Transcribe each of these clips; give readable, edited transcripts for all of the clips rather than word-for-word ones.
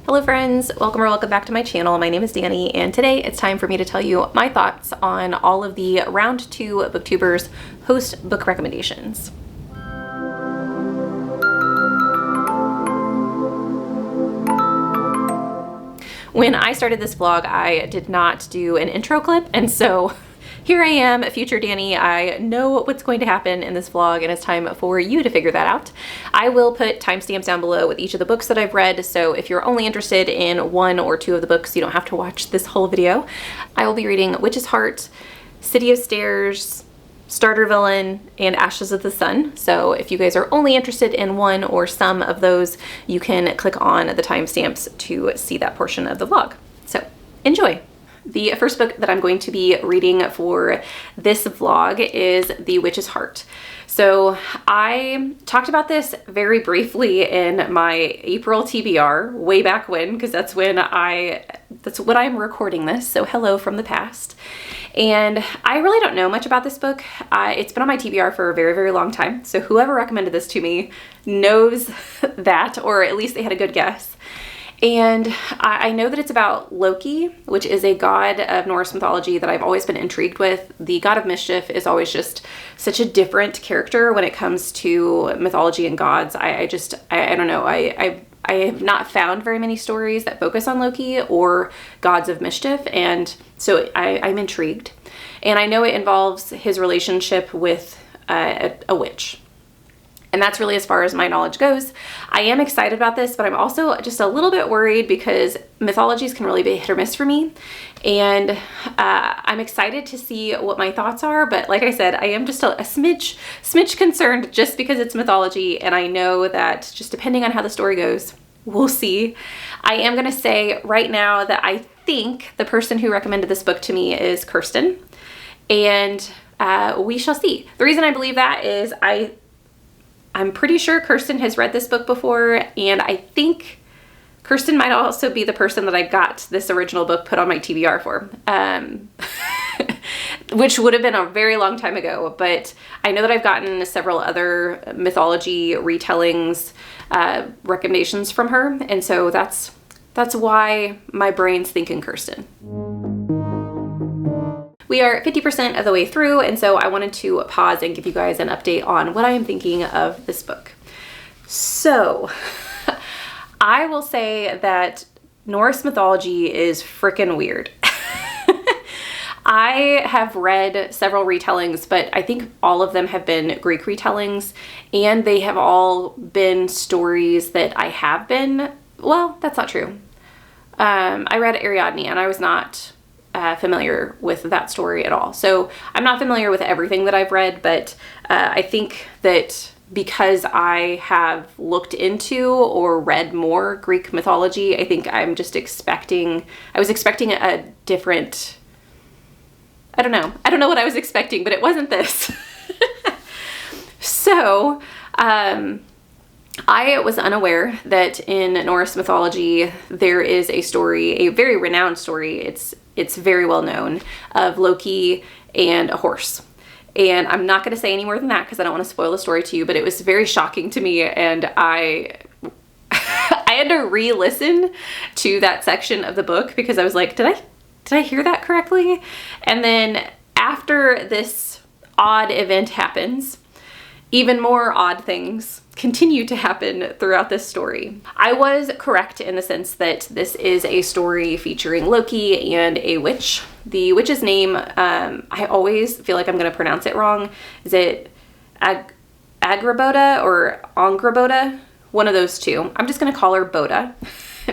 Hello friends, welcome back to my channel. My name is Danny and today it's time for me to tell you my thoughts on all of the round 2 Booktubers host book recommendations. When I started this vlog, I did not do an intro clip, and so here I am, future Danny. I know what's going to happen in this vlog and it's time for you to figure that out. I will put timestamps down below with each of the books that I've read, so if you're only interested in 1 or 2 of the books, you don't have to watch this whole video. I will be reading Witch's Heart, City of Stairs, Starter Villain, and Ashes of the Sun. So if you guys are only interested in 1 or some of those, you can click on the timestamps to see that portion of the vlog. So enjoy. The first book that I'm going to be reading for this vlog is The Witch's Heart. So I talked about this very briefly in my April TBR way back when, because that's when I'm recording this. So hello from the past. And I really don't know much about this book. It's been on my TBR for a very, very long time. So whoever recommended this to me knows that, or at least they had a good guess. And I know that it's about Loki, which is a god of Norse mythology that I've always been intrigued with. The god of mischief is always just such a different character when it comes to mythology and gods. I don't know. I have not found very many stories that focus on Loki or gods of mischief, and so I'm intrigued. And I know it involves his relationship with a witch. And that's really as far as my knowledge goes. I am excited about this, but I'm also just a little bit worried because mythologies can really be hit or miss for me. And I'm excited to see what my thoughts are. But like I said, I am just a smidge concerned just because it's mythology. And I know that just depending on how the story goes, we'll see. I am going to say right now that I think the person who recommended this book to me is Kirsten. And we shall see. The reason I believe that is I'm pretty sure Kirsten has read this book before, and I think Kirsten might also be the person that I got this original book put on my TBR for, which would have been a very long time ago, but I know that I've gotten several other mythology retellings recommendations from her, and so that's why my brain's thinking Kirsten. We are 50% of the way through, and so I wanted to pause and give you guys an update on what I am thinking of this book. So, I will say that Norse mythology is freaking weird. I have read several retellings, but I think all of them have been Greek retellings, and they have all been stories that I have been, well, that's not true. I read Ariadne, and I was not familiar with that story at all. So I'm not familiar with everything that I've read, but I think that because I have looked into or read more Greek mythology, I think I was expecting a different, I don't know what I was expecting, but it wasn't this. So, I was unaware that in Norse mythology there is a story, a very renowned story, it's very well known, of Loki and a horse. And I'm not going to say any more than that because I don't want to spoil the story to you, but it was very shocking to me, and I had to re-listen to that section of the book because I was like, did I hear that correctly? And then after this odd event happens, even more odd things continue to happen throughout this story. I was correct in the sense that this is a story featuring Loki and a witch. The witch's name, I always feel like I'm going to pronounce it wrong. Is it Agrabota or Angrabota? One of those two. I'm just going to call her Boda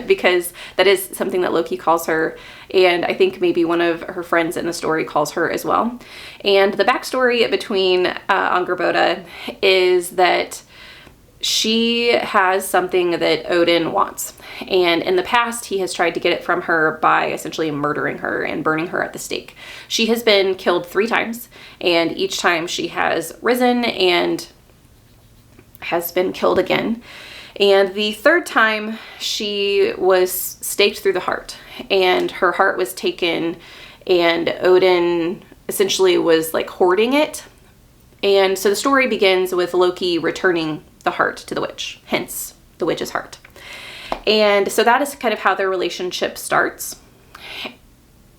because that is something that Loki calls her, and I think maybe one of her friends in the story calls her as well. And the backstory between Angrabota is that she has something that Odin wants, and in the past he has tried to get it from her by essentially murdering her and burning her at the stake. She has been killed 3 times, and each time she has risen and has been killed again. And the 3rd time she was staked through the heart, and her heart was taken, and Odin essentially was like hoarding it. And so the story begins with Loki returning the heart to the witch, hence the witch's heart. And so that is kind of how their relationship starts.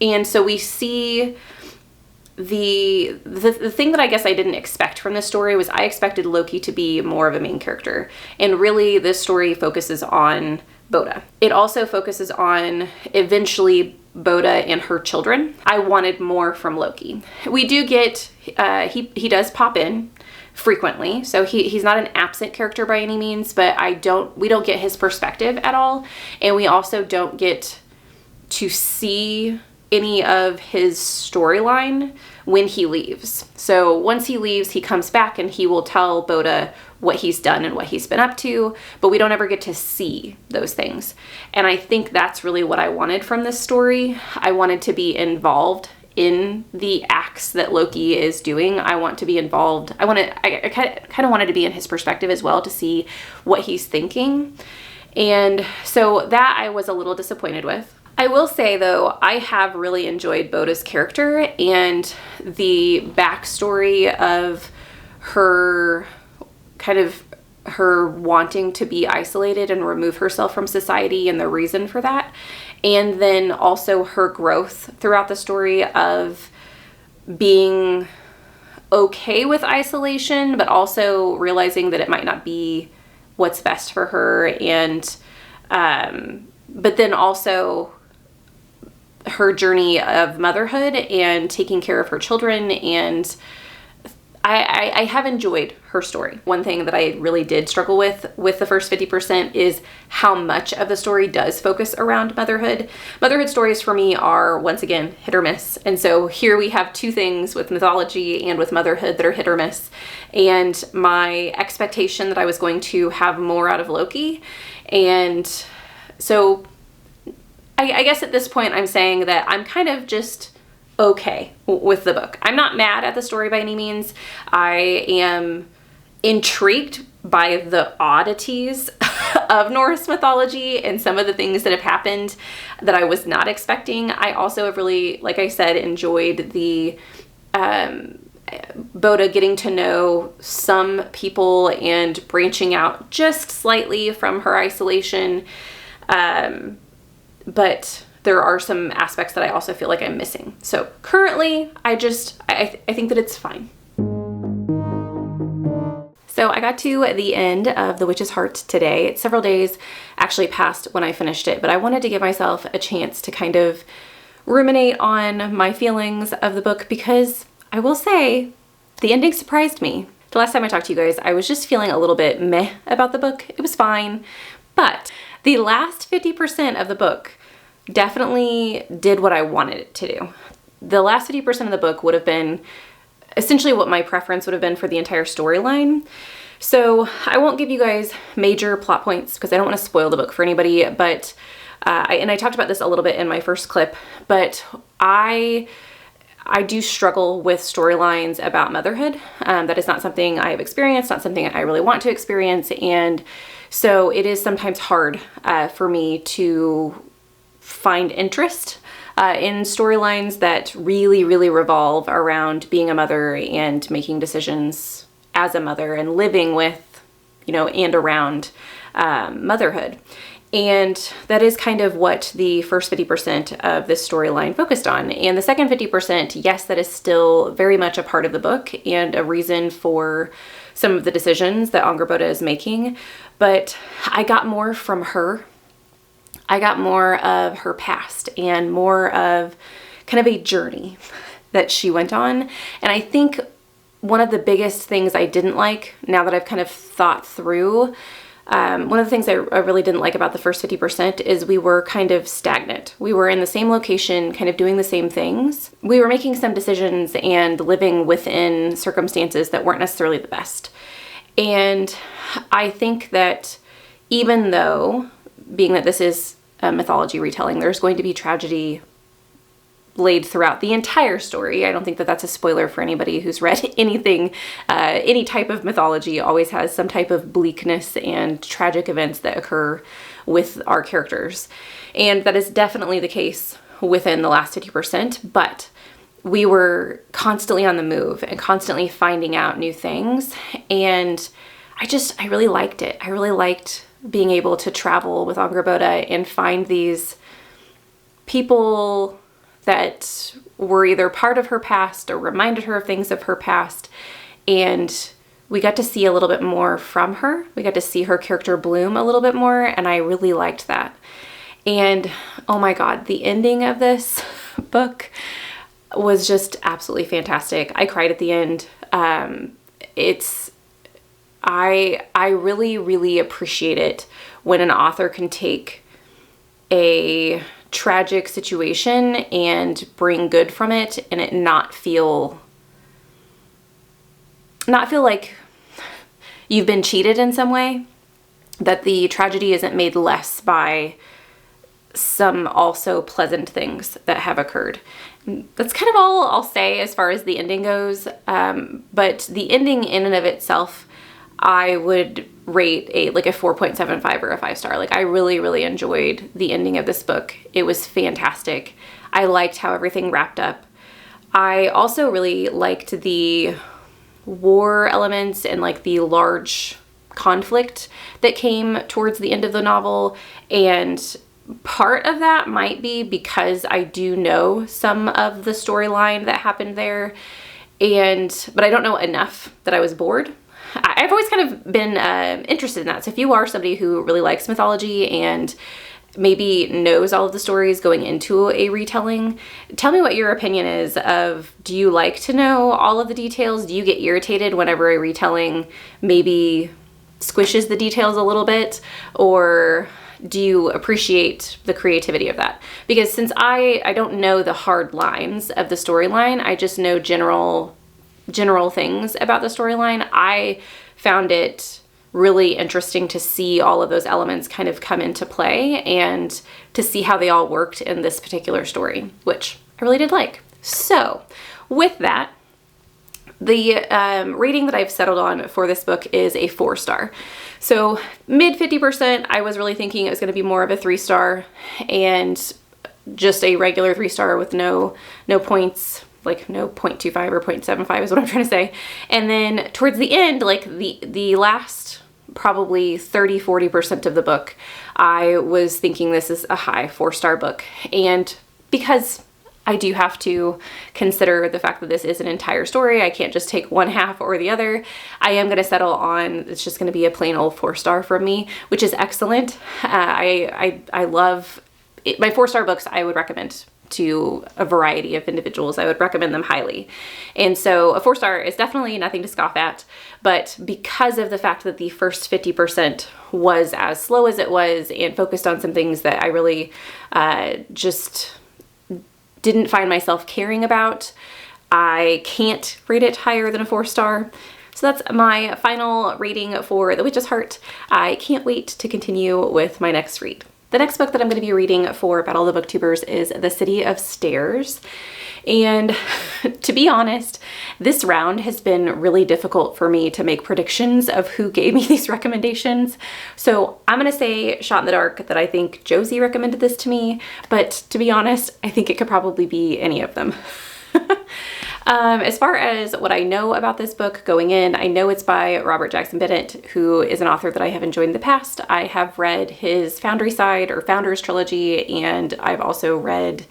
And so we see the thing that I guess I didn't expect from this story was I expected Loki to be more of a main character. And really this story focuses on Boda. It also focuses on eventually Boda and her children. I wanted more from Loki. We do get, he does pop in frequently. So he's not an absent character by any means, but we don't get his perspective at all. And we also don't get to see any of his storyline when he leaves. So once he leaves, he comes back and he will tell Boda what he's done and what he's been up to, but we don't ever get to see those things. And I think that's really what I wanted from this story. I wanted to be involved in the acts that Loki is doing. I want to be involved. I kind of wanted to be in his perspective as well to see what he's thinking. And so that I was a little disappointed with. I will say though, I have really enjoyed Boda's character and the backstory of her her wanting to be isolated and remove herself from society and the reason for that. And then also her growth throughout the story of being okay with isolation, but also realizing that it might not be what's best for her. And, but then also her journey of motherhood and taking care of her children. And I have enjoyed her story. One thing that I really did struggle with the first 50% is how much of the story does focus around motherhood. Motherhood stories for me are, once again, hit or miss. And so here we have two things with mythology and with motherhood that are hit or miss. And my expectation that I was going to have more out of Loki. And so I guess at this point I'm saying that I'm kind of just okay with the book. I'm not mad at the story by any means. I am intrigued by the oddities of Norse mythology and some of the things that have happened that I was not expecting. I also have really, like I said, enjoyed the Boda getting to know some people and branching out just slightly from her isolation. But there are some aspects that I also feel like I'm missing. So currently, I think that it's fine. So I got to the end of The Witch's Heart today. It's several days actually passed when I finished it, but I wanted to give myself a chance to kind of ruminate on my feelings of the book because I will say the ending surprised me. The last time I talked to you guys, I was just feeling a little bit meh about the book. It was fine, but the last 50% of the book definitely did what I wanted it to do. The last 50% of the book would have been essentially what my preference would have been for the entire storyline. So I won't give you guys major plot points because I don't want to spoil the book for anybody, but I talked about this a little bit in my first clip, but I do struggle with storylines about motherhood. That is not something I have experienced, not something I really want to experience, and so it is sometimes hard for me to find interest in storylines that really, really revolve around being a mother and making decisions as a mother and living with, and around motherhood. And that is kind of what the first 50% of this storyline focused on. And the second 50%, yes, that is still very much a part of the book and a reason for some of the decisions that Boda is making. But I got more from her. I got more of her past and more of kind of a journey that she went on. And I think one of the biggest things I didn't like, now that I've kind of thought through, one of the things I really didn't like about the first 50% is we were kind of stagnant. We were in the same location, kind of doing the same things. We were making some decisions and living within circumstances that weren't necessarily the best. And I think that even though, being that this is a mythology retelling, there's going to be tragedy laid throughout the entire story. I don't think that that's a spoiler for anybody who's read anything. Any type of mythology always has some type of bleakness and tragic events that occur with our characters. And that is definitely the case within the last 50%, but we were constantly on the move and constantly finding out new things. And I really liked it. I really liked being able to travel with Angrboda and find these people that were either part of her past or reminded her of things of her past. And we got to see a little bit more from her. We got to see her character bloom a little bit more, and I really liked that. And oh my God, the ending of this book was just absolutely fantastic. I cried at the end. I really, really appreciate it when an author can take a tragic situation and bring good from it, and it not feel like you've been cheated in some way, that the tragedy isn't made less by some also pleasant things that have occurred. That's kind of all I'll say as far as the ending goes, but the ending in and of itself, I would rate a 4.75 or a 5-star. Like, I really, really enjoyed the ending of this book. It was fantastic. I liked how everything wrapped up. I also really liked the war elements and like the large conflict that came towards the end of the novel. And part of that might be because I do know some of the storyline that happened there, but I don't know enough that I was bored. I've always kind of been interested in that. So if you are somebody who really likes mythology and maybe knows all of the stories going into a retelling, tell me what your opinion is of, do you like to know all of the details? Do you get irritated whenever a retelling maybe squishes the details a little bit? Or do you appreciate the creativity of that? Because since I don't know the hard lines of the storyline, I just know general things about the storyline, I found it really interesting to see all of those elements kind of come into play and to see how they all worked in this particular story, which I really did like. So with that, the rating that I've settled on for this book is a 4-star. So mid 50%, I was really thinking it was going to be more of a 3-star, and just a regular 3-star with no points, like no 0.25 or 0.75 is what I'm trying to say. And then towards the end, like the last probably 30-40% of the book, I was thinking this is a high 4-star book. And because I do have to consider the fact that this is an entire story, I can't just take one half or the other, I am going to settle on, it's just going to be a plain old 4-star from me, which is excellent. I love it. My 4-star books I would recommend to a variety of individuals. I would recommend them highly. And so a 4-star is definitely nothing to scoff at, but because of the fact that the first 50% was as slow as it was and focused on some things that I really just didn't find myself caring about, I can't rate it higher than a 4-star. So that's my final rating for The Witch's Heart. I can't wait to continue with my next read. The next book that I'm going to be reading for Battle of the Booktubers is The City of Stairs. And to be honest, this round has been really difficult for me to make predictions of who gave me these recommendations. So I'm going to say shot in the dark that I think Josie recommended this to me, but to be honest, I think it could probably be any of them. As far as what I know about this book going in, I know it's by Robert Jackson Bennett, who is an author that I have enjoyed in the past. I have read his Foundry Side or Founders trilogy, and I've also read,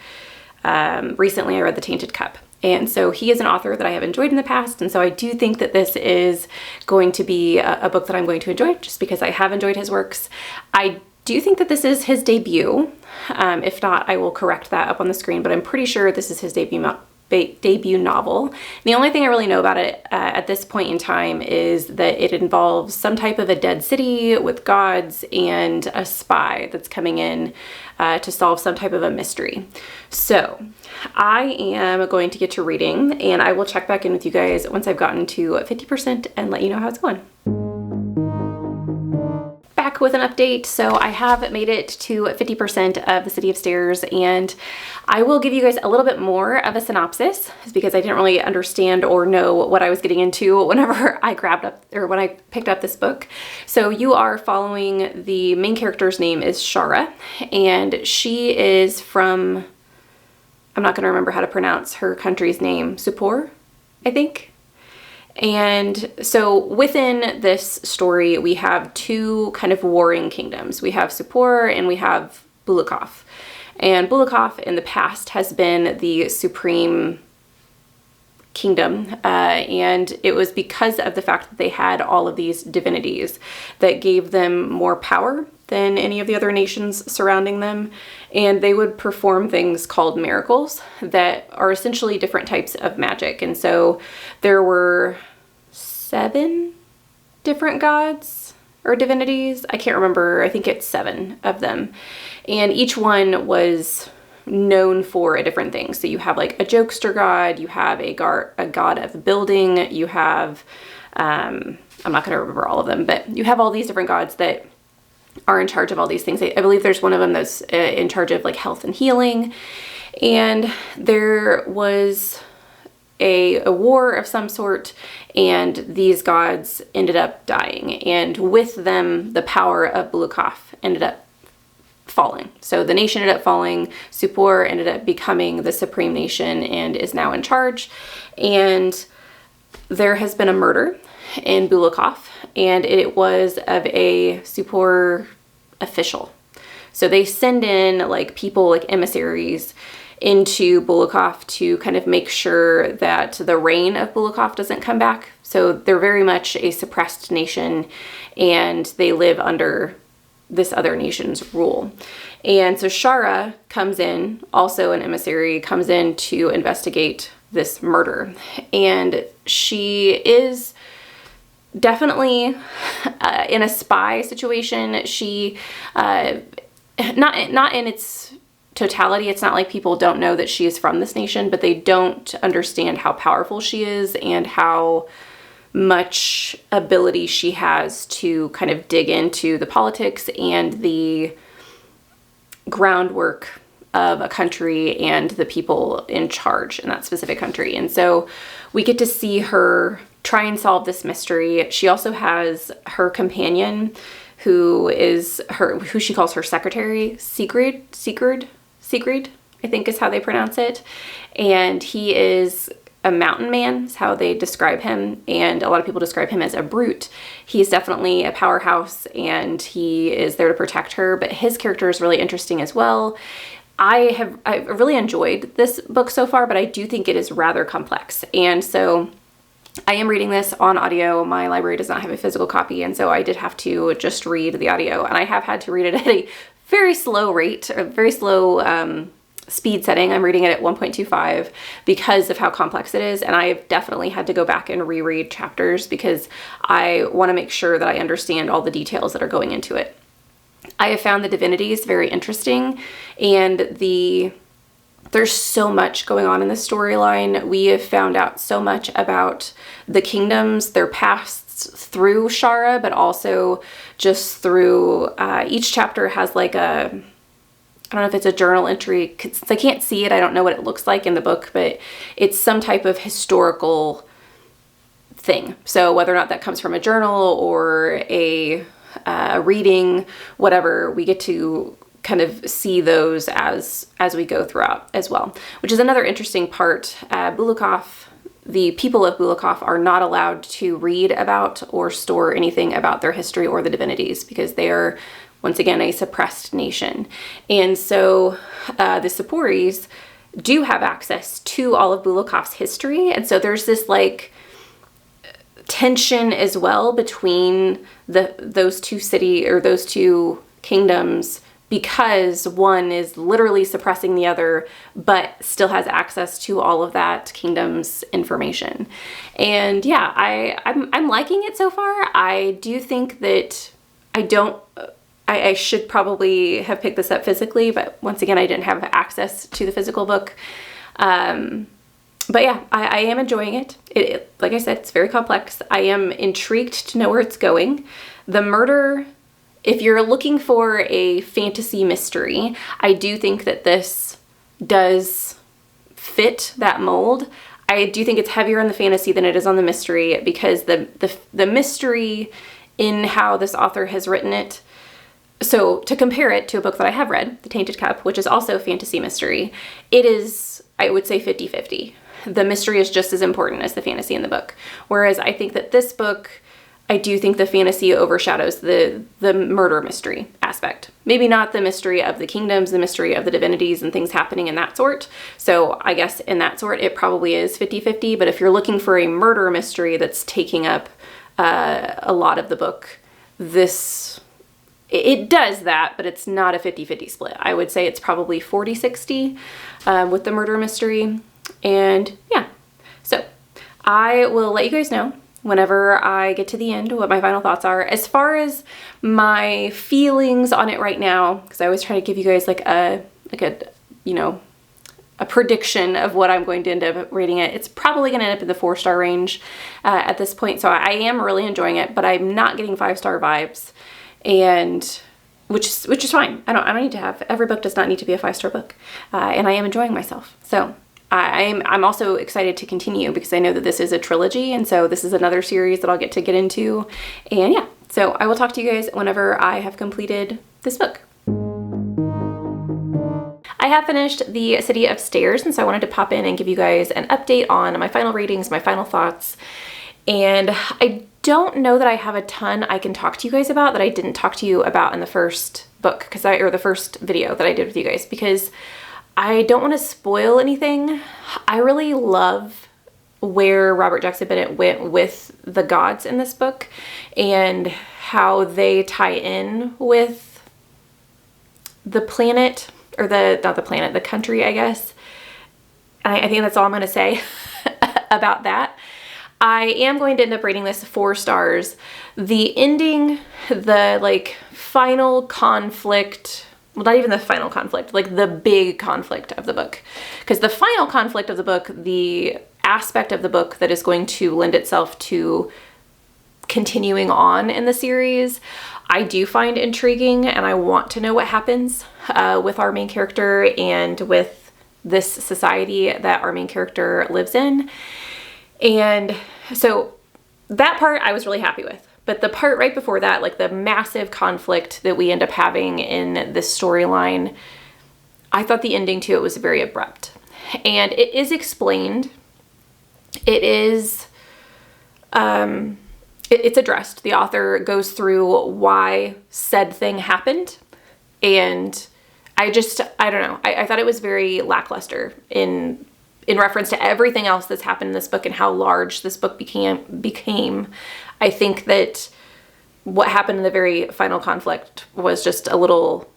recently I read The Tainted Cup. And so he is an author that I have enjoyed in the past, and so I do think that this is going to be a book that I'm going to enjoy just because I have enjoyed his works. I do think that this is his debut. If not, I will correct that up on the screen, but I'm pretty sure this is his debut novel. And the only thing I really know about it at this point in time is that it involves some type of a dead city with gods and a spy that's coming in to solve some type of a mystery. So I am going to get to reading, and I will check back in with you guys once I've gotten to 50% and let you know how it's going. Back with an update. So I have made it to 50% of The City of Stairs, and I will give you guys a little bit more of a synopsis because I didn't really understand or know what I was getting into whenever I when I picked up this book. So you are following, the main character's name is Shara, and she is from, I'm not going to remember how to pronounce her country's name, Supor, I think. And so within this story, we have two kind of warring kingdoms. We have Supor and we have Bulakov. And Bulakov in the past has been the supreme kingdom, and it was because of the fact that they had all of these divinities that gave them more power than any of the other nations surrounding them, and they would perform things called miracles that are essentially different types of magic. And so there were 7 different gods or divinities. I can't remember. I think it's 7 of them, and each one was known for a different thing. So you have like a jokester god, you have a god of building, you have, I'm not going to remember all of them, but you have all these different gods that are in charge of all these things. I believe there's one of them that's in charge of like health and healing. And there was a war of some sort, and these gods ended up dying. And with them, the power of Bulakov ended up falling. So the nation ended up falling. Supor ended up becoming the supreme nation and is now in charge. And there has been a murder in Bulakov, and it was of a Supor official. So they send in like people, like emissaries, into Bulakov to kind of make sure that the reign of Bulakov doesn't come back. So they're very much a suppressed nation, and they live under this other nation's rule. And so Shara comes in, also an emissary, comes in to investigate this murder. And she is definitely in a spy situation. She, not in its totality, it's not like people don't know that she is from this nation, but they don't understand how powerful she is and how much ability she has to kind of dig into the politics and the groundwork of a country and the people in charge in that specific country. And so we get to see her try and solve this mystery. She also has her companion, who she calls her secretary, Sigrid, I think is how they pronounce it. And he is a mountain man, is how they describe him, and a lot of people describe him as a brute. He's definitely a powerhouse, and he is there to protect her, but his character is really interesting as well. I've really enjoyed this book so far, but I do think it is rather complex. And so I am reading this on audio. My library does not have a physical copy, and so I did have to just read the audio, and I have had to read it at a very slow rate, or very slow speed setting. I'm reading it at 1.25 because of how complex it is, and I've definitely had to go back and reread chapters because I want to make sure that I understand all the details that are going into it. I have found the divinities very interesting, and there's so much going on in this storyline. We have found out so much about the kingdoms, their pasts through Shara, but also just through, each chapter has like I don't know if it's a journal entry. Since I can't see it, I don't know what it looks like in the book, but it's some type of historical thing. So whether or not that comes from a journal or a reading, whatever, we get to kind of see those as we go throughout as well, which is another interesting part. Bulakov, the people of Bulakov are not allowed to read about or store anything about their history or the divinities because they are, once again, a suppressed nation. And so the Suporis do have access to all of Bulakov's history. And so there's this like tension as well between those two kingdoms, because one is literally suppressing the other, but still has access to all of that kingdom's information. And yeah, I'm liking it so far. I do think that I should probably have picked this up physically, but once again, I didn't have access to the physical book. But yeah, I am enjoying it. Like I said, it's very complex. I am intrigued to know where it's going. The murder, if you're looking for a fantasy mystery, I do think that this does fit that mold. I do think it's heavier on the fantasy than it is on the mystery, because the mystery in how this author has written it. So to compare it to a book that I have read, The Tainted Cup, which is also a fantasy mystery, it is, I would say, 50-50. the mystery is just as important as the fantasy in the book. Whereas I think that this book, I do think the fantasy overshadows the murder mystery aspect. Maybe not the mystery of the kingdoms, the mystery of the divinities and things happening in that sort. So I guess in that sort, it probably is 50-50. But if you're looking for a murder mystery that's taking up a lot of the book, it does that, but it's not a 50-50 split. I would say it's probably 40-60 with the murder mystery. And yeah, so I will let you guys know whenever I get to the end what my final thoughts are. As far as my feelings on it right now, because I always try to give you guys like a prediction of what I'm going to end up rating it. It's probably going to end up in the 4-star range at this point. So I am really enjoying it, but I'm not getting 5-star vibes, and which is fine. I don't need to have, every book does not need to be a 5-star book, and I am enjoying myself. So I'm also excited to continue because I know that this is a trilogy, and so this is another series that I'll get into. And yeah, so I will talk to you guys whenever I have completed this book. I have finished The City of Stairs, and so I wanted to pop in and give you guys an update on my final readings, my final thoughts. And I don't know that I have a ton I can talk to you guys about that I didn't talk to you about in the first book, or the first video that I did with you guys, because I don't want to spoil anything. I really love where Robert Jackson Bennett went with the gods in this book and how they tie in with the planet, or the country, I guess. I think that's all I'm going to say about that. I am going to end up rating this 4 stars. The ending, the final conflict, well, not even the final conflict, like the big conflict of the book. Because the final conflict of the book, the aspect of the book that is going to lend itself to continuing on in the series, I do find intriguing, and I want to know what happens with our main character and with this society that our main character lives in. And so that part I was really happy with. But the part right before that, like the massive conflict that we end up having in this storyline, I thought the ending to it was very abrupt. And it is explained. It is, it's addressed. The author goes through why said thing happened. And I don't know. I thought it was very lackluster in reference to everything else that's happened in this book and how large this book became. I think that what happened in the very final conflict was just a little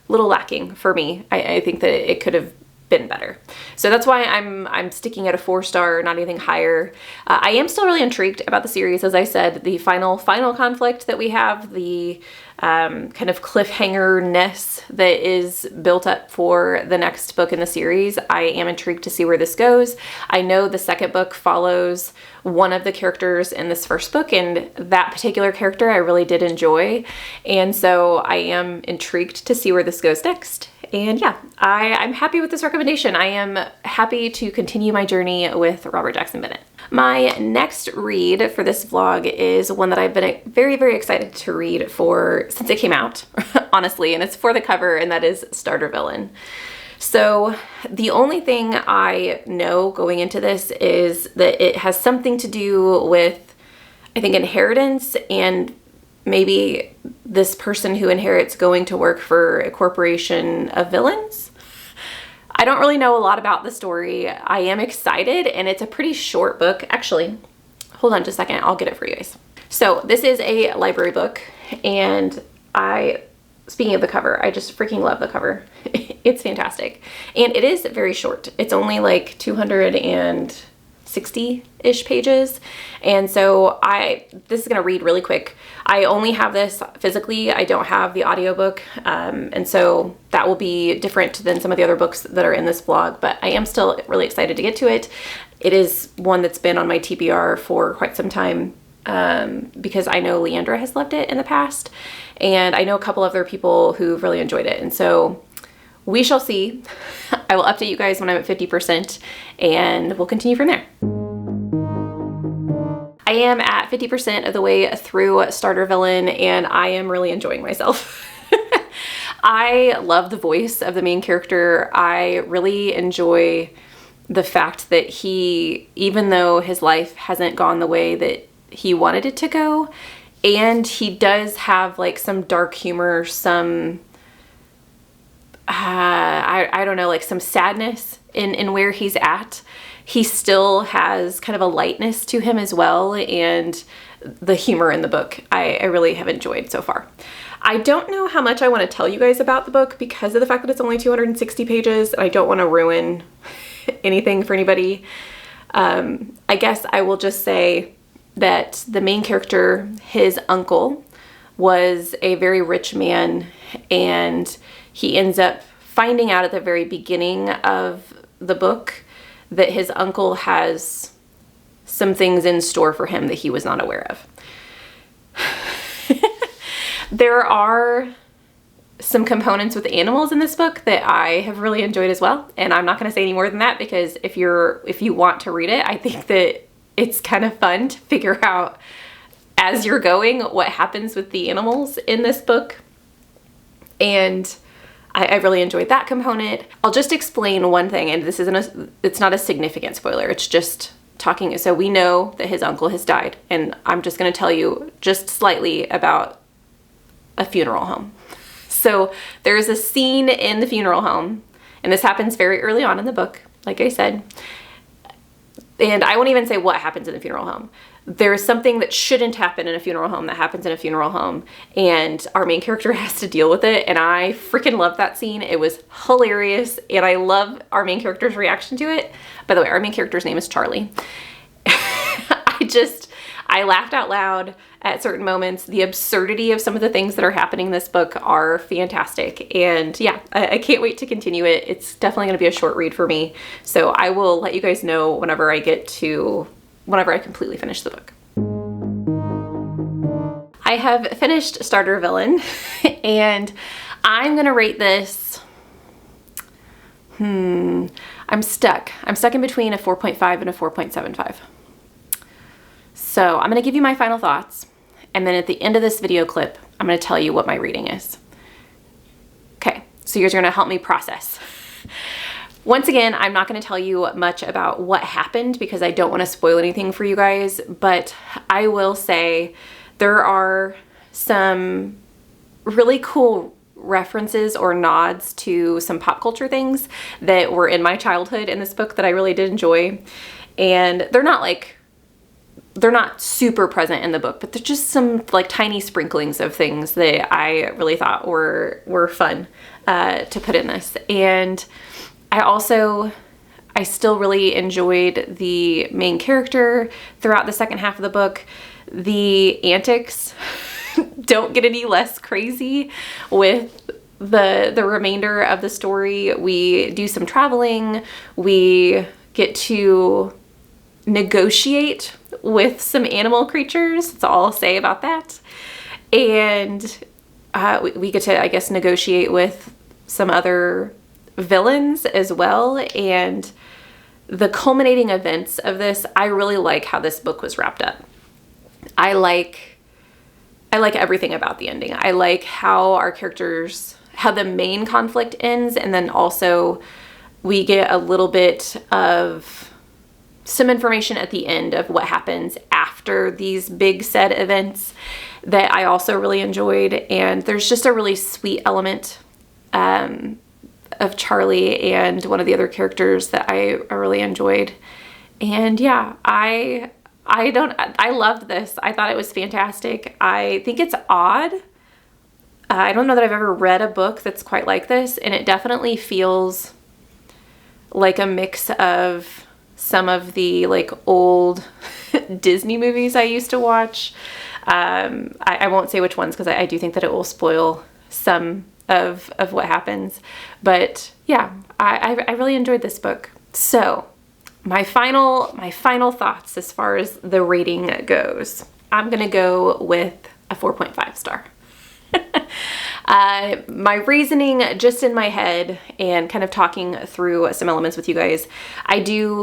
lacking for me. I think that it could have been better. So that's why I'm sticking at a 4-star, not anything higher. I am still really intrigued about the series. As I said, the final conflict that we have, the kind of cliffhanger-ness that is built up for the next book in the series. I am intrigued to see where this goes. I know the second book follows one of the characters in this first book, and that particular character I really did enjoy. And so I am intrigued to see where this goes next. And yeah, I'm happy with this recommendation. I am happy to continue my journey with Robert Jackson Bennett. My next read for this vlog is one that I've been very, very excited to read since it came out, honestly, and it's for the cover, and that is Stardrive. So the only thing I know going into this is that it has something to do with, I think, inheritance, and maybe this person who inherits going to work for a corporation of villains. I don't really know a lot about the story. I am excited, and it's a pretty short book. Actually, hold on just a second. I'll get it for you guys. So this is a library book, and speaking of the cover, I just freaking love the cover. It's fantastic. And it is very short. It's only like 260-ish pages. And so this is gonna read really quick. I only have this physically. I don't have the audiobook. And so that will be different than some of the other books that are in this vlog, but I am still really excited to get to it. It is one that's been on my TBR for quite some time, because I know Leandra has loved it in the past, and I know a couple other people who've really enjoyed it. And so we shall see. I will update you guys when I'm at 50%, and we'll continue from there. I am at 50% of the way through Stardrive, and I am really enjoying myself. I love the voice of the main character. I really enjoy the fact that he, even though his life hasn't gone the way that he wanted it to go, and he does have like some dark humor, some, I don't know, like some sadness in where he's at, he still has kind of a lightness to him as well, and the humor in the book I really have enjoyed so far. I don't know how much I want to tell you guys about the book because of the fact that it's only 260 pages. I don't want to ruin anything for anybody. I guess I will just say that the main character, his uncle, was a very rich man, and he ends up finding out at the very beginning of the book that his uncle has some things in store for him that he was not aware of. There are some components with animals in this book that I have really enjoyed as well, and I'm not going to say any more than that because if you want to read it, I think that it's kind of fun to figure out as you're going what happens with the animals in this book, and I really enjoyed that component. I'll just explain one thing, and this it's not a significant spoiler, it's just talking. So we know that his uncle has died, and I'm just going to tell you just slightly about a funeral home. So there's a scene in the funeral home, and this happens very early on in the book, like I said, and I won't even say what happens in the funeral home. There's something that shouldn't happen in a funeral home that happens in a funeral home, and our main character has to deal with it, and I freaking love that scene. It was hilarious, and I love our main character's reaction to it. By the way, our main character's name is Charlie. I laughed out loud at certain moments. The absurdity of some of the things that are happening in this book are fantastic. And yeah, I can't wait to continue it. It's definitely going to be a short read for me. So I will let you guys know whenever I completely finish the book. I have finished Starter Villain, and I'm going to rate this, I'm stuck. I'm stuck in between a 4.5 and a 4.75. So I'm going to give you my final thoughts, and then at the end of this video clip, I'm going to tell you what my rating is. Okay, so you're going to help me process. Once again, I'm not going to tell you much about what happened because I don't want to spoil anything for you guys, but I will say there are some really cool references or nods to some pop culture things that were in my childhood in this book that I really did enjoy. And they're not super present in the book, but they're just some like tiny sprinklings of things that I really thought were fun to put in this. And I still really enjoyed the main character throughout the second half of the book. The antics don't get any less crazy with the remainder of the story. We do some traveling. We get to negotiate with some animal creatures. That's all I'll say about that. And we get to, I guess, negotiate with some other villains as well. And the culminating events of this, I really like how this book was wrapped up. I like everything about the ending. I like how how the main conflict ends, and then also we get a little bit of some information at the end of what happens after these big said events that I also really enjoyed. And there's just a really sweet element of Charlie and one of the other characters that I really enjoyed. And yeah, I loved this. I thought it was fantastic. I think it's odd. I don't know that I've ever read a book that's quite like this, and it definitely feels like a mix of some of the like old Disney movies I used to watch. I won't say which ones because I do think that it will spoil some of what happens. But yeah, I really enjoyed this book. So my final thoughts as far as the rating goes, I'm gonna go with a 4.5 star. My reasoning just in my head and kind of talking through some elements with you guys, I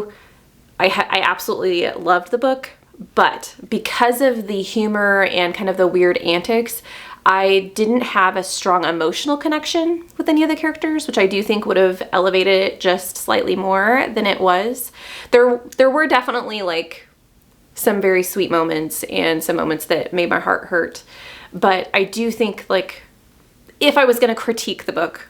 absolutely loved the book, but because of the humor and kind of the weird antics, I didn't have a strong emotional connection with any of the characters, which I do think would have elevated it just slightly more than it was. There were definitely like some very sweet moments and some moments that made my heart hurt. But I do think, like, if I was going to critique the book,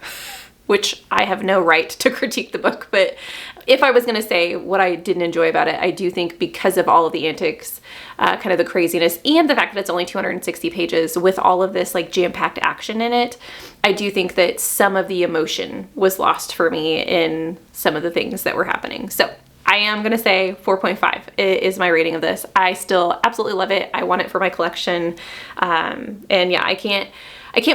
which I have no right to critique the book, but if I was going to say what I didn't enjoy about it, I do think because of all of the antics, kind of the craziness, and the fact that it's only 260 pages with all of this like jam-packed action in it, I do think that some of the emotion was lost for me in some of the things that were happening. So I am going to say 4.5 is my rating of this. I still absolutely love it. I want it for my collection. And yeah, I can't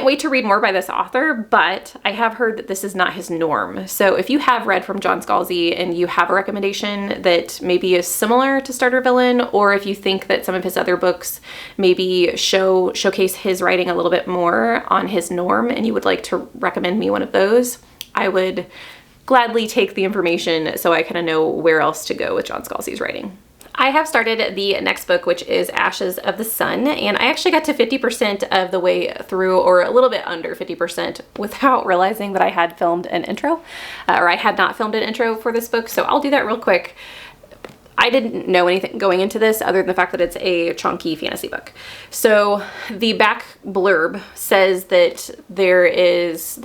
wait to read more by this author, but I have heard that this is not his norm. So if you have read from John Scalzi and you have a recommendation that maybe is similar to Starter Villain, or if you think that some of his other books maybe showcase his writing a little bit more on his norm and you would like to recommend me one of those, I would gladly take the information so I kind of know where else to go with John Scalzi's writing. I have started the next book, which is Ashes of the Sun, and I actually got to 50% of the way through, or a little bit under 50%, without realizing that I had filmed an intro, or I had not filmed an intro for this book, so I'll do that real quick. I didn't know anything going into this other than the fact that it's a chunky fantasy book. So the back blurb says that there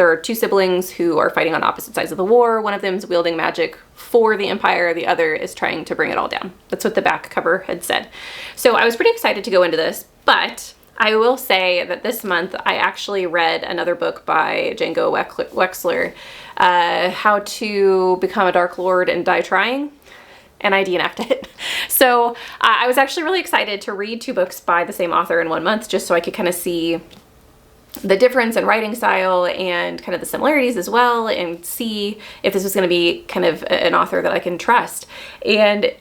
are two siblings who are fighting on opposite sides of the war. One of them is wielding magic for the Empire. The other is trying to bring it all down. That's what the back cover had said. So I was pretty excited to go into this, but I will say that this month I actually read another book by Django Wexler, How to Become a Dark Lord and Die Trying. And I DNF'd it. So I was actually really excited to read two books by the same author in 1 month, just so I could kind of see the difference in writing style and kind of the similarities as well, and see if this was going to be kind of an author that I can trust. And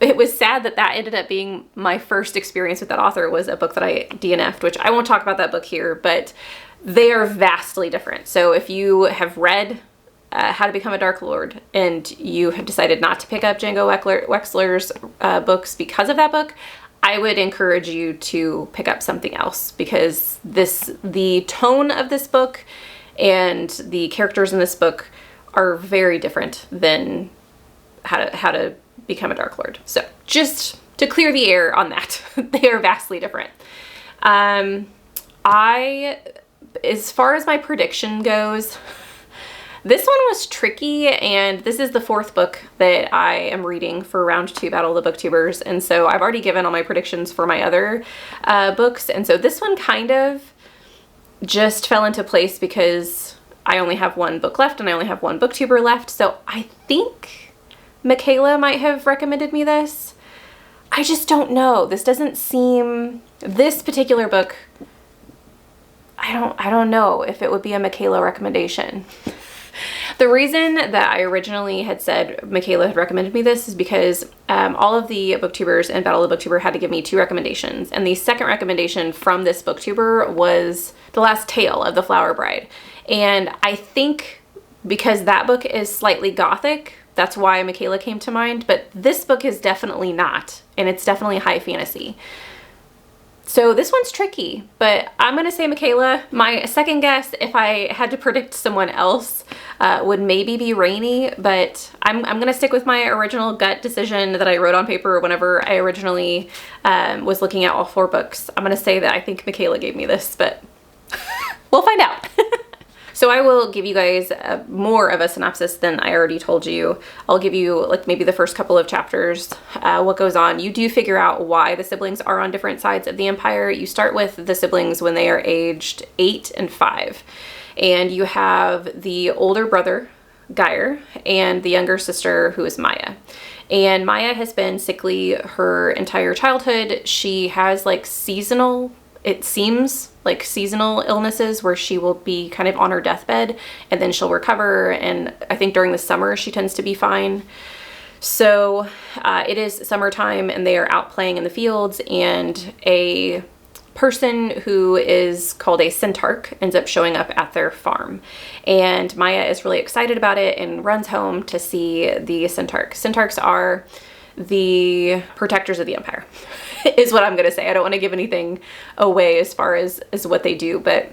it was sad that that ended up being my first experience with that author, was a book that I DNF'd, which I won't talk about that book here, but they are vastly different. So if you have read How to Become a Dark Lord and you have decided not to pick up Django Wexler's books because of that book, I would encourage you to pick up something else, because the tone of this book and the characters in this book are very different than How to Become a Dark Lord. So just to clear the air on that, they are vastly different. As far as my prediction goes, this one was tricky, and this is the fourth book that I am reading for round 2 Battle of the Booktubers, and so I've already given all my predictions for my other books, and so this one kind of just fell into place because I only have one book left and I only have one booktuber left. So I think Mikala might have recommended me this. I just don't know. This doesn't seem, this particular book, I don't know if it would be a Mikala recommendation. The reason that I originally had said Mikala had recommended me this is because all of the booktubers in Battle of the Booktuber had to give me 2 recommendations, and the second recommendation from this booktuber was The Last Tale of the Flower Bride. And I think because that book is slightly gothic, that's why Mikala came to mind, but this book is definitely not, and it's definitely high fantasy. So this one's tricky, but I'm going to say Mikala. My second guess, if I had to predict someone else, would maybe be Rainy, but I'm going to stick with my original gut decision that I wrote on paper whenever I originally was looking at all 4 books. I'm going to say that I think Mikala gave me this, but we'll find out. So I will give you guys more of a synopsis than I already told you. I'll give you like maybe the first couple of chapters, what goes on. You do figure out why the siblings are on different sides of the Empire. You start with the siblings when they are aged 8 and 5. And you have the older brother, Geir, and the younger sister, who is Maya. And Maya has been sickly her entire childhood. She has like seasonal, it seems like seasonal illnesses where she will be kind of on her deathbed and then she'll recover, and I think during the summer she tends to be fine. So it is summertime and they are out playing in the fields, and a person who is called a centaurk ends up showing up at their farm, and Maya is really excited about it and runs home to see the centaurk. Centaurks are the protectors of the Empire is what I'm going to say. I don't want to give anything away as far as what they do, but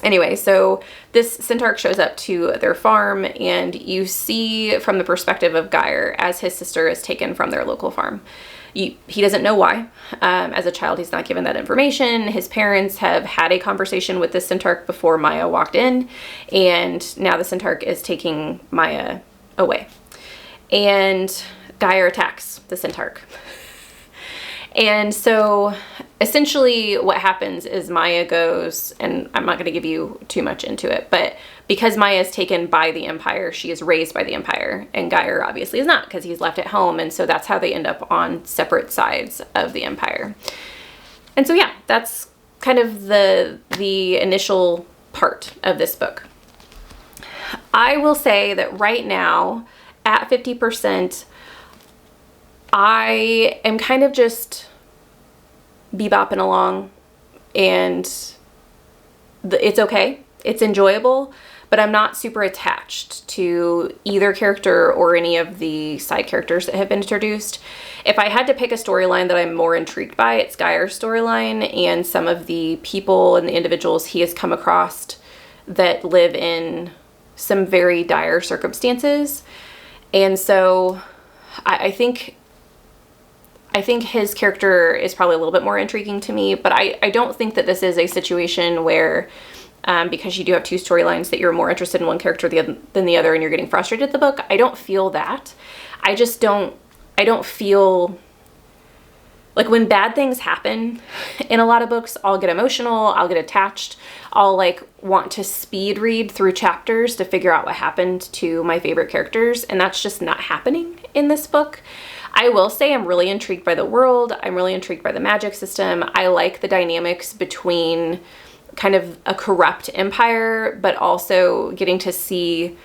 anyway, so this centaur shows up to their farm, and you see from the perspective of Geyer as his sister is taken from their local farm. He doesn't know why. As a child, he's not given that information. His parents have had a conversation with the centaur before Maya walked in, and now the centaur is taking Maya away. And Geyer attacks the centaur. And so essentially what happens is Maya goes, and I'm not going to give you too much into it, but because Maya is taken by the Empire, she is raised by the Empire, and Geyer obviously is not, because he's left at home, and so that's how they end up on separate sides of the Empire. And so yeah, that's kind of the initial part of this book. I will say that right now, at 50%, I am kind of just bebopping along, and it's okay. It's enjoyable, but I'm not super attached to either character or any of the side characters that have been introduced. If I had to pick a storyline that I'm more intrigued by, it's Geyer's storyline and some of the people and the individuals he has come across that live in some very dire circumstances. And so I think his character is probably a little bit more intriguing to me, but I don't think that this is a situation where, because you do have two storylines, that you're more interested in one character than the other and you're getting frustrated at the book. I don't feel that. I don't feel like when bad things happen in a lot of books, I'll get emotional, I'll get attached, I'll like want to speed read through chapters to figure out what happened to my favorite characters, and that's just not happening in this book. I will say I'm really intrigued by the world. I'm really intrigued by the magic system. I like the dynamics between kind of a corrupt empire, but also getting to see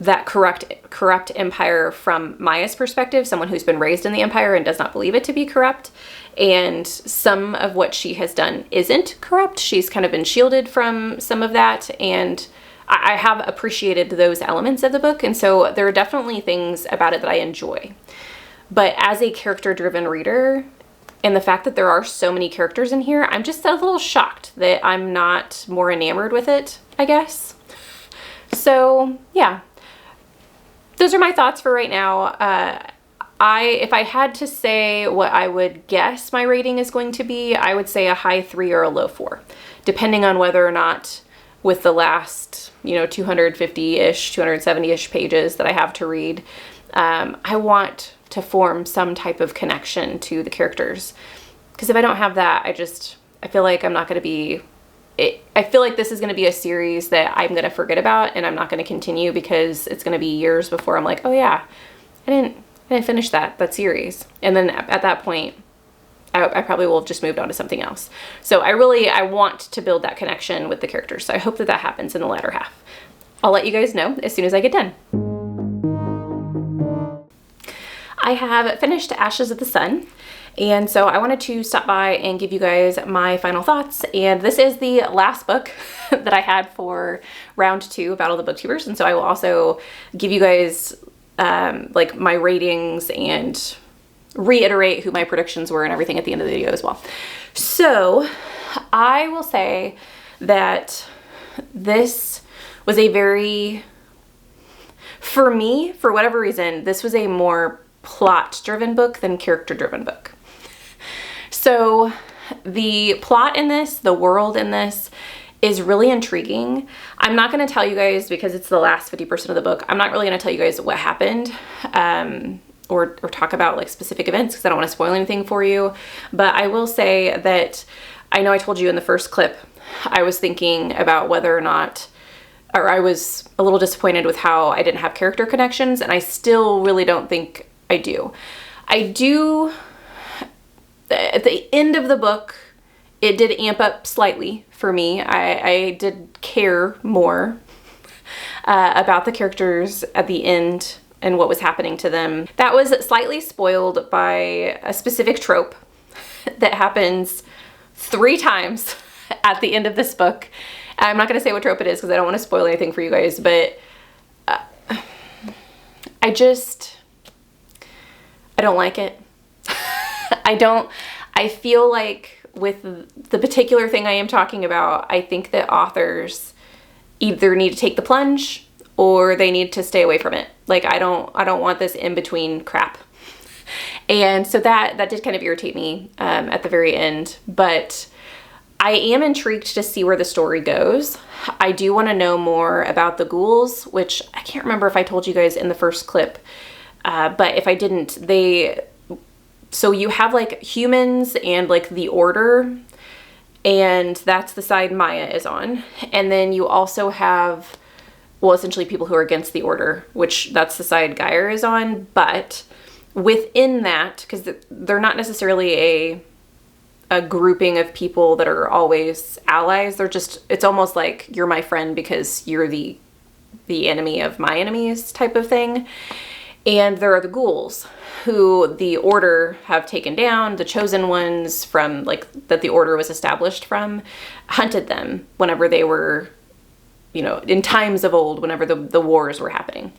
that corrupt empire from Maya's perspective, someone who's been raised in the empire and does not believe it to be corrupt. And some of what she has done isn't corrupt. She's kind of been shielded from some of that. And I have appreciated those elements of the book. And so there are definitely things about it that I enjoy. But as a character-driven reader, and the fact that there are so many characters in here, I'm just a little shocked that I'm not more enamored with it, I guess. So, yeah. Those are my thoughts for right now. If I had to say what I would guess my rating is going to be, I would say a high 3 or a low 4, depending on whether or not with the last, 250-ish, 270-ish pages that I have to read, I want to form some type of connection to the characters. Because if I don't have that, I feel like I'm not going to be... I feel like this is going to be a series that I'm going to forget about, and I'm not going to continue because it's going to be years before I'm like, oh yeah, I didn't finish that series. And then at that point, I probably will have just moved on to something else. So I want to build that connection with the characters. So I hope that happens in the latter half. I'll let you guys know as soon as I get done. I have finished Ashes of the Sun, and so I wanted to stop by and give you guys my final thoughts. And this is the last book that I had for round 2 of Battle of the Booktubers, and so I will also give you guys like my ratings and reiterate who my predictions were and everything at the end of the video as well. So I will say that this was a very, for me, for whatever reason, this was a more plot-driven book than character-driven book. So the plot in this, the world in this, is really intriguing. I'm not going to tell you guys, because it's the last 50% of the book, I'm not really going to tell you guys what happened or talk about like specific events because I don't want to spoil anything for you. But I will say that I know I told you in the first clip I was thinking about whether or not, or I was a little disappointed with how I didn't have character connections, and I still really don't think I do. At the end of the book, it did amp up slightly for me. I did care more about the characters at the end and what was happening to them. That was slightly spoiled by a specific trope that happens 3 times at the end of this book. I'm not going to say what trope it is because I don't want to spoil anything for you guys, I don't like it. I feel like with the particular thing I am talking about, I think that authors either need to take the plunge or they need to stay away from it. Like, I don't want this in between crap. And so that did kind of irritate me at the very end, but I am intrigued to see where the story goes. I do want to know more about the ghouls, which I can't remember if I told you guys in the first clip, but if I didn't, so you have like humans and like the Order, and that's the side Maya is on. And then you also have, well, essentially people who are against the Order, which that's the side Geyer is on. But within that, because they're not necessarily a grouping of people that are always allies, it's almost like you're my friend because you're the enemy of my enemies type of thing. And there are the ghouls, who the Order have taken down. The chosen ones from, like, that the Order was established from, hunted them whenever they were, in times of old, whenever the wars were happening.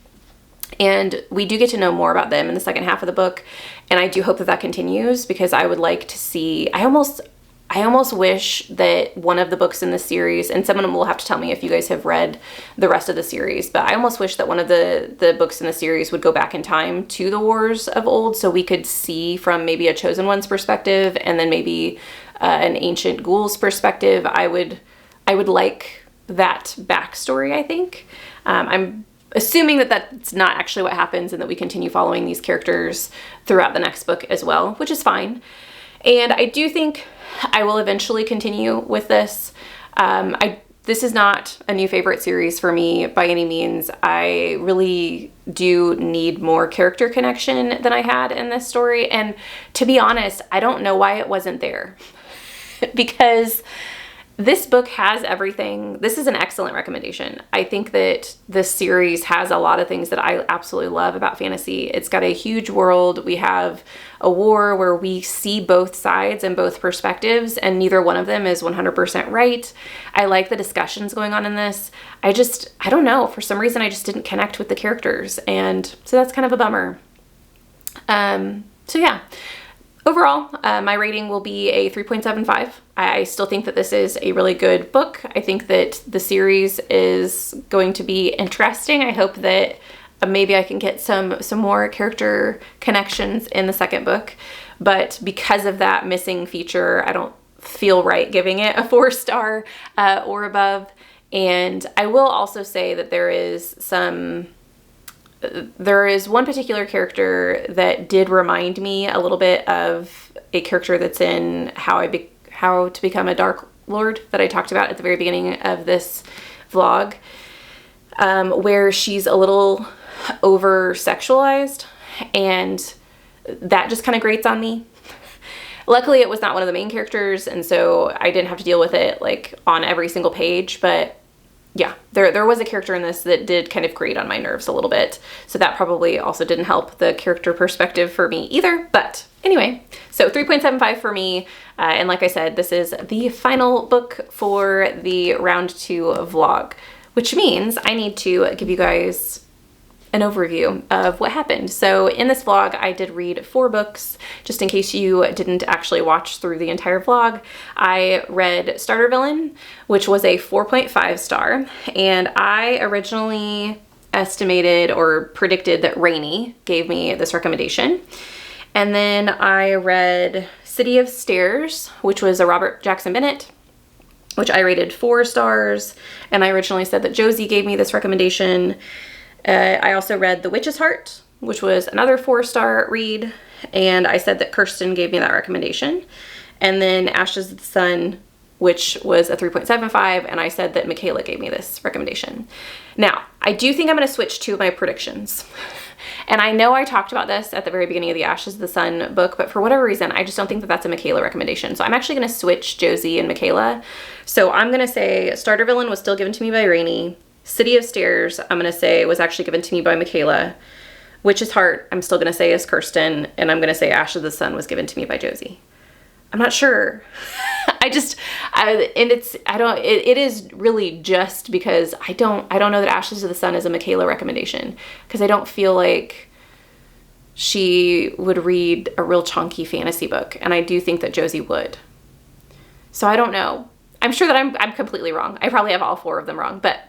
And we do get to know more about them in the second half of the book, and I do hope that continues, because I would like to see, I almost wish that one of the books in the series, and someone will have to tell me if you guys have read the rest of the series, but I almost wish that one of the books in the series would go back in time to the wars of old, so we could see from maybe a chosen one's perspective, and then maybe an ancient ghoul's perspective. I would like that backstory, I think. I'm assuming that that's not actually what happens, and that we continue following these characters throughout the next book as well, which is fine. And I do think I will eventually continue with this. This is not a new favorite series for me by any means. I really do need more character connection than I had in this story. And to be honest, I don't know why it wasn't there. Because this book has everything. This is an excellent recommendation. I think that this series has a lot of things that I absolutely love about fantasy. It's got a huge world. We have a war where we see both sides and both perspectives, and neither one of them is 100% right. I like the discussions going on in this. I don't know. For some reason, I just didn't connect with the characters, and so that's kind of a bummer. So yeah. Overall, my rating will be a 3.75. I still think that this is a really good book. I think that the series is going to be interesting. I hope that maybe I can get some more character connections in the second book. But because of that missing feature, I don't feel right giving it a 4-star or above. And I will also say that there is one particular character that did remind me a little bit of a character that's in How to Become a Dark Lord that I talked about at the very beginning of this vlog, where she's a little over-sexualized, and that just kind of grates on me. Luckily, it was not one of the main characters, and so I didn't have to deal with it like on every single page, but yeah, there was a character in this that did kind of grate on my nerves a little bit. So that probably also didn't help the character perspective for me either. But anyway, so 3.75 for me. And like I said, this is the final book for the round 2 vlog, which means I need to give you guys an overview of what happened. So in this vlog, I did read 4 books. Just in case you didn't actually watch through the entire vlog, I read Starter Villain, which was a 4.5 star. And I originally estimated or predicted that Rainey gave me this recommendation. And then I read City of Stairs, which was a Robert Jackson Bennett, which I rated 4 stars. And I originally said that Josie gave me this recommendation. I also read The Witch's Heart, which was another 4-star read, and I said that Kirsten gave me that recommendation. And then Ashes of the Sun, which was a 3.75, and I said that Mikala gave me this recommendation. Now, I do think I'm going to switch 2 of my predictions. And I know I talked about this at the very beginning of the Ashes of the Sun book, but for whatever reason, I just don't think that that's a Mikala recommendation. So I'm actually going to switch Josie and Mikala. So I'm going to say Starter Villain was still given to me by Rainey. City of Stairs, I'm going to say, was actually given to me by Mikala. Witch's Heart, I'm still going to say is Kirsten. And I'm going to say Ashes of the Sun was given to me by Josie. I'm not sure. It is really just because I don't know that Ashes of the Sun is a Mikala recommendation. Because I don't feel like she would read a real chunky fantasy book, and I do think that Josie would. So I don't know. I'm sure that I'm completely wrong. I probably have all 4 of them wrong, but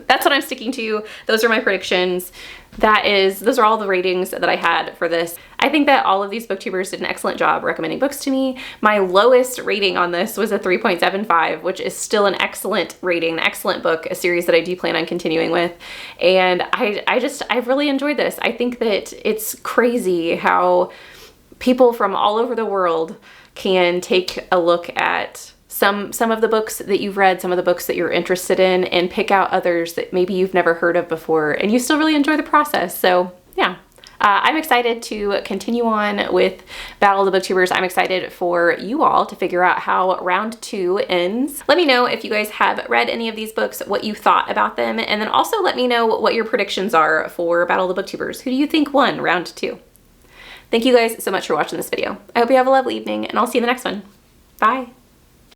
that's what I'm sticking to. Those are my predictions. Those are all the ratings that I had for this. I think that all of these booktubers did an excellent job recommending books to me. My lowest rating on this was a 3.75, which is still an excellent rating, an excellent book, a series that I do plan on continuing with. And I've really enjoyed this. I think that it's crazy how people from all over the world can take a look at some of the books that you've read, some of the books that you're interested in, and pick out others that maybe you've never heard of before, and you still really enjoy the process. So yeah, I'm excited to continue on with Battle of the Booktubers. I'm excited for you all to figure out how round 2 ends. Let me know if you guys have read any of these books, what you thought about them, and then also let me know what your predictions are for Battle of the Booktubers. Who do you think won round 2? Thank you guys so much for watching this video. I hope you have a lovely evening, and I'll see you in the next one. Bye.